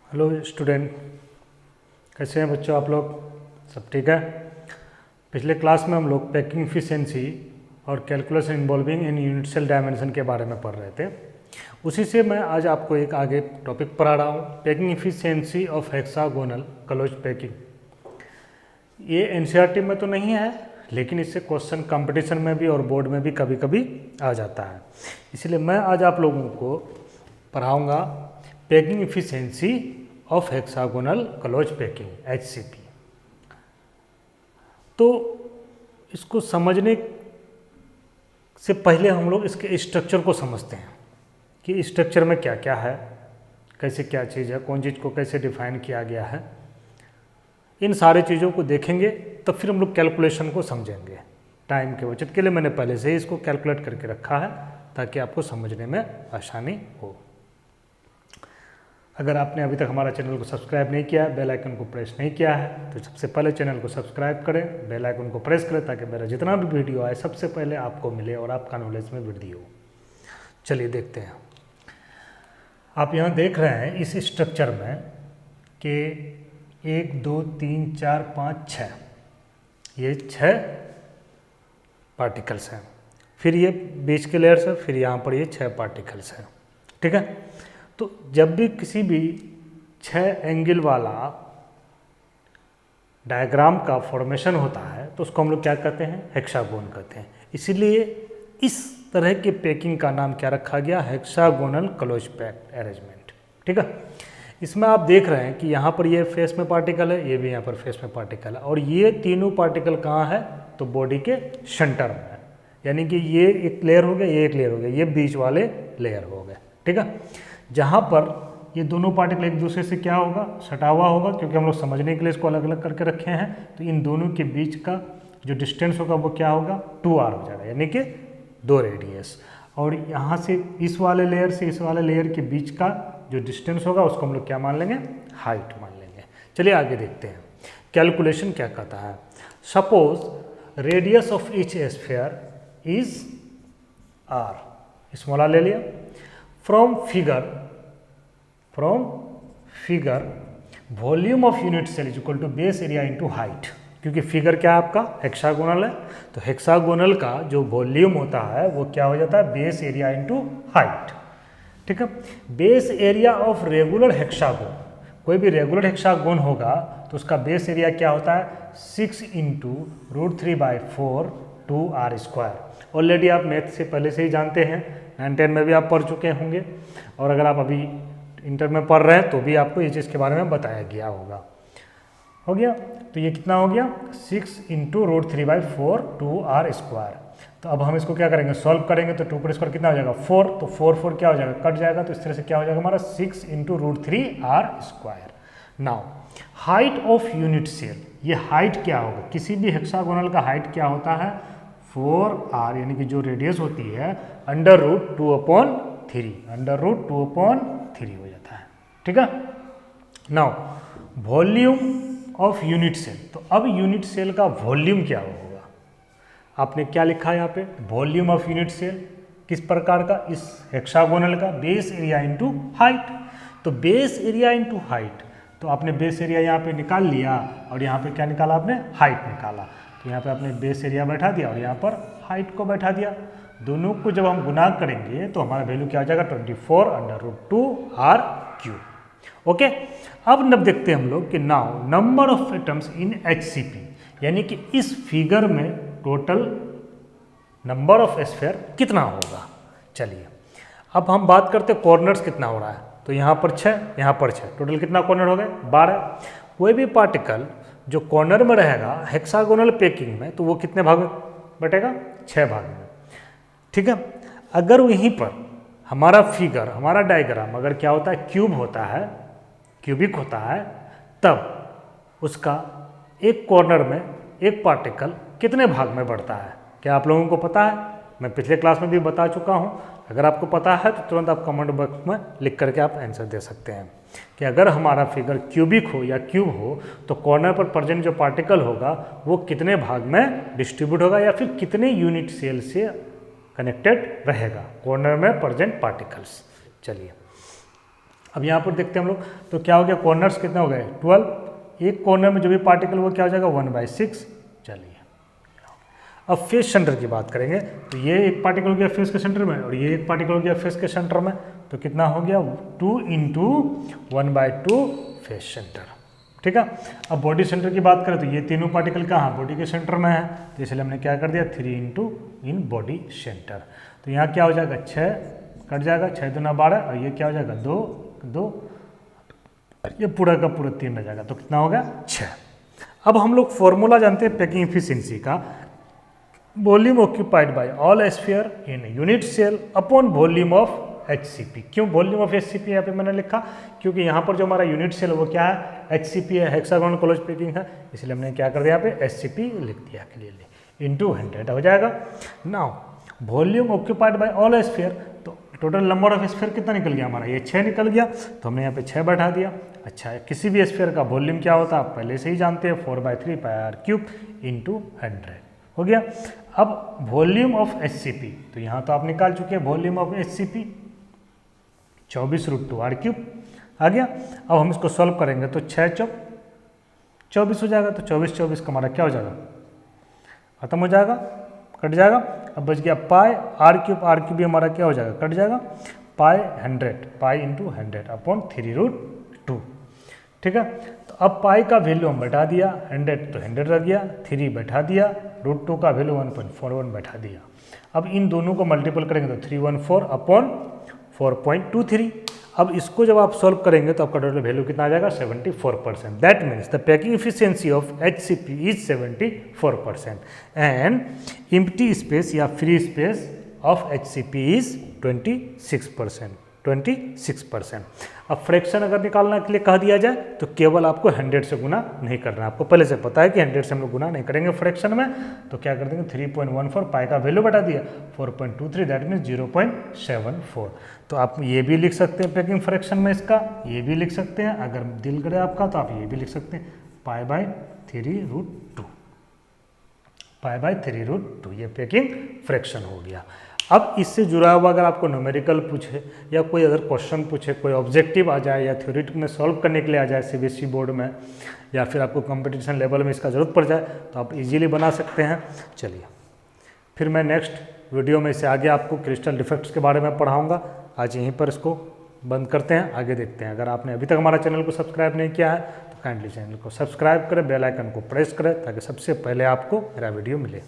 Hello student, कैसे हैं बच्चों आप लोग? सब ठीक है। पिछले क्लास में हम लोग पैकिंग एफिशिएंसी और calculation involving in unit cell dimension के बारे में पढ़ रहे थे। उसी से मैं आज आपको एक आगे टॉपिक पढ़ा रहा हूँ, packing efficiency of hexagonal close packing. ये एनसीईआरटी में तो नहीं है, लेकिन इससे क्वेश्चन कंपटीशन में भी और बोर्ड में भी कभी कभी आ जाता है। इसलिए मैं आज आप लोगों को पढ़ाऊँगा packing efficiency of hexagonal close packing HCP। तो इसको समझने से पहले हम लोग इसके स्ट्रक्चर को समझते हैं कि स्ट्रक्चर में क्या क्या है, कैसे क्या चीज़ है, कौन चीज़ को कैसे डिफाइन किया गया है। इन सारे चीज़ों को देखेंगे तब फिर हम लोग कैलकुलेशन को समझेंगे। टाइम के बचत के लिए मैंने पहले से ही इसको कैलकुलेट करके रखा है ताकि आपको समझने में आसानी हो। अगर आपने अभी तक हमारा चैनल को सब्सक्राइब नहीं किया है, बेल आइकन को प्रेस नहीं किया है, तो सबसे पहले चैनल को सब्सक्राइब करें, बेल आइकन को प्रेस करें ताकि मेरा जितना भी वीडियो आए सबसे पहले आपको मिले और आपका नॉलेज में वृद्धि हो। चलिए देखते हैं। आप यहाँ देख रहे हैं इस स्ट्रक्चर में कि 1 2 3 4 5 6 ये 6 पार्टिकल्स हैं। फिर ये बीच के लेयर्स है, फिर यहाँ पर ये 6 पार्टिकल्स हैं। ठीक है। तो जब भी किसी भी 6 एंगल वाला डायग्राम का फॉर्मेशन होता है तो उसको हम लोग क्या कहते हैं? हेक्सागोन कहते हैं। इसीलिए इस तरह के पैकिंग का नाम क्या रखा गया? Hexagonal close packed arrangement. ठीक है। इसमें आप देख रहे हैं कि यहाँ पर ये फेस में पार्टिकल है, ये भी यहाँ पर फेस में पार्टिकल है, और ये तीनों पार्टिकल कहाँ है? तो बॉडी के सेंटर में है। यानी कि ये एक लेयर हो गया, ये एक लेयर हो गया, ये बीच वाले लेयर हो गए। ठीक है। जहाँ पर ये दोनों पार्टिकल एक दूसरे से क्या होगा? सटा हुआ होगा, क्योंकि हम लोग समझने के लिए इसको अलग अलग करके रखे हैं। तो इन दोनों के बीच का जो डिस्टेंस होगा वो क्या होगा? 2r हो जाएगा, यानी कि 2 रेडियस। और यहाँ से इस वाले लेयर से इस वाले लेयर के बीच का जो डिस्टेंस होगा उसको हम लोग क्या मान लेंगे? हाइट मान लेंगे। चलिए आगे देखते हैं कैलकुलेशन क्या कहता है। Suppose radius of each sphere is r, small r ले लिया। From figure volume of unit cell is equal to base area into height. क्योंकि फिगर क्या है आपका? हेक्सागोनल है, तो हेक्सागोनल का जो वॉल्यूम होता है वो क्या हो जाता है? Base area into height. ठीक है। Base area of regular hexagon, कोई भी रेगुलर हेक्सागोन होगा तो उसका बेस एरिया क्या होता है? 6 इंटू √3/4 2r²। ऑलरेडी आप मैथ से पहले से ही जानते हैं, 9-10 में भी आप पढ़ चुके होंगे, और अगर आप अभी इंटर में पढ़ रहे हैं तो भी आपको ये चीज़ के बारे में बताया गया होगा। हो गया। तो ये कितना हो गया? 6 इंटू √3/4 2r²। तो अब हम इसको क्या करेंगे? सॉल्व करेंगे तो 2 पर स्क्वायर कितना हो जाएगा? 4। तो 4 क्या हो जाएगा? कट जाएगा। तो इस तरह से क्या हो जाएगा हमारा? 6 into √3r²। Now height of unit cell, ये हाइट क्या होगा? किसी भी हेक्सागोनल का हाइट क्या होता है? 4r, यानी कि जो रेडियस होती है √2/3, √2/3 हो जाता है। ठीक है। Now volume of unit cell, तो अब यूनिट सेल का वॉल्यूम क्या होगा? आपने क्या लिखा है यहाँ पे? वॉल्यूम ऑफ यूनिट सेल किस प्रकार का? इस हेक्सागोनल का बेस एरिया इंटू हाइट। तो बेस एरिया इंटू हाइट, तो आपने बेस एरिया यहाँ पे निकाल लिया और यहाँ पे क्या निकाला आपने? हाइट निकाला। तो यहाँ पे आपने बेस एरिया बैठा दिया और यहाँ पर हाइट को बैठा दिया। दोनों को जब हम गुना करेंगे तो हमारा वैल्यू क्या हो जाएगा? 24/√2r³। ओके। अब देखते हैं हम लोग कि now number of atoms in HCP, यानी कि इस फिगर में टोटल नंबर ऑफ स्फीयर कितना होगा। चलिए अब हम बात करते हैं कॉर्नर्स कितना हो रहा है। तो यहाँ पर 6, यहाँ पर 6, टोटल कितना कॉर्नर हो गए? 12। कोई भी पार्टिकल जो कॉर्नर में रहेगा हेक्सागोनल पैकिंग में तो वो कितने भाग में बटेगा? 6 भाग में। ठीक है। अगर वहीं पर हमारा फिगर, हमारा डायग्राम अगर क्या होता है? क्यूब होता है, क्यूबिक होता है, तब उसका एक कॉर्नर में एक पार्टिकल कितने भाग में बढ़ता है? क्या आप लोगों को पता है? मैं पिछले क्लास में भी बता चुका हूँ। अगर आपको पता है तो तुरंत आप कमेंट बॉक्स में लिख करके आप आंसर दे सकते हैं कि अगर हमारा फिगर क्यूबिक हो या क्यूब हो तो कॉर्नर पर प्रेजेंट जो पार्टिकल होगा वो कितने भाग में डिस्ट्रीब्यूट होगा या फिर कितने यूनिट सेल से कनेक्टेड रहेगा कॉर्नर में प्रेजेंट पार्टिकल्स। चलिए अब यहाँ पर देखते हैं हम लोग, तो क्या हो गया, कॉर्नर्स कितने हो गए 12, एक कॉर्नर में जो भी पार्टिकल वो क्या हो जाएगा 1/6। चलिए अब फेस सेंटर की बात करेंगे, तो ये एक पार्टिकल हो गया फेस के सेंटर में और ये एक पार्टिकल हो गया फेस के सेंटर में, तो कितना हो गया 2 × 1/2 फेस सेंटर। ठीक है, अब बॉडी सेंटर की बात करें तो ये तीनों पार्टिकल कहाँ बॉडी के सेंटर में है, तो इसलिए हमने क्या कर दिया 3 × इन बॉडी सेंटर। तो यहाँ क्या हो जाएगा 6 कट जाएगा, 6 दूना 12 और ये क्या हो जाएगा 2 2, ये पूरा का पूरा 3 रह जाएगा, तो कितना होगा 6। अब हम लोग फॉर्मूला जानते हैं पैकिंग एफिशिएंसी का, volume occupied by all sphere in unit cell upon volume of HCP। क्यों वॉल्यूम ऑफ HCP यहाँ पे मैंने लिखा, क्योंकि यहाँ पर जो हमारा यूनिट सेल वो क्या है HCP है, हेक्सागोनल क्लोज पैकिंग है, इसलिए हमने क्या कर दिया यहाँ पे HCP लिख दिया क्लियरली, इंटू 100 हो जाएगा। Now volume occupied by all sphere, तो टोटल नंबर ऑफ स्फीयर कितना निकल गया हमारा, ये 6 निकल गया, तो हमने यहाँ पे 6 बैठा दिया। अच्छा है, किसी भी स्फीयर का वॉल्यूम क्या होता है आप पहले से ही जानते हैं 4/3 πr³ इंटू 100 हो गया। अब वॉल्यूम ऑफ HCP, तो यहाँ तो आप निकाल चुके हैं वॉल्यूम ऑफ HCP 24√2 r³ आ गया। अब हम इसको सॉल्व करेंगे तो 6 × 24 हो जाएगा, तो 24 का हमारा क्या हो जाएगा खत्म हो जाएगा, कट जाएगा। अब बच गया पाई r³ भी हमारा क्या हो जाएगा कट जाएगा, पाई 100 पाई इंटू 100 अपॉन 3√2। ठीक है, तो अब पाई का वैल्यू हम बैठा दिया, 100 तो 100 रह गया, 3 बैठा दिया, √2 का वैल्यू 1.41 बैठा दिया। अब इन दोनों को मल्टीपल करेंगे तो 314 अपॉन 4.23। अब इसको जब आप सॉल्व करेंगे तो आपका टोटल वैल्यू कितना आ जाएगा 74%। That means the packing efficiency of HCP is 74% and empty space या free space of HCP is 26%। अब फ्रैक्शन अगर निकालने के लिए कह दिया जाए तो केवल आपको 100 से गुना नहीं करना है, आपको पहले से पता है कि 100 से हम लोग गुना नहीं करेंगे फ्रैक्शन में, तो क्या कर देंगे 3.14 पाई का वैल्यू बता दिया 4.23 दैट मीन्स 0.74। तो आप ये भी लिख सकते हैं पैकिंग फ्रैक्शन में इसका, ये भी लिख सकते हैं, अगर दिल करे आपका तो आप ये भी लिख सकते हैं π/3√2, π/3√2 ये पैकिंग फ्रैक्शन हो गया। अब इससे जुड़ा हुआ अगर आपको न्यूमेरिकल पूछे या कोई अगर क्वेश्चन पूछे, कोई ऑब्जेक्टिव आ जाए या थ्योरेटिक में सॉल्व करने के लिए आ जाए CBSE बोर्ड में, या फिर आपको कंपटीशन लेवल में इसका ज़रूरत पड़ जाए तो आप इजीली बना सकते हैं। चलिए फिर मैं नेक्स्ट वीडियो में इससे आगे आपको क्रिस्टल डिफेक्ट्स के बारे में पढ़ाऊँगा। आज यहीं पर इसको बंद करते हैं, आगे देखते हैं। अगर आपने अभी तक हमारा चैनल को सब्सक्राइब नहीं किया है तो काइंडली चैनल को सब्सक्राइब करें, बेल आइकन को प्रेस करें ताकि सबसे पहले आपको मेरा वीडियो मिले।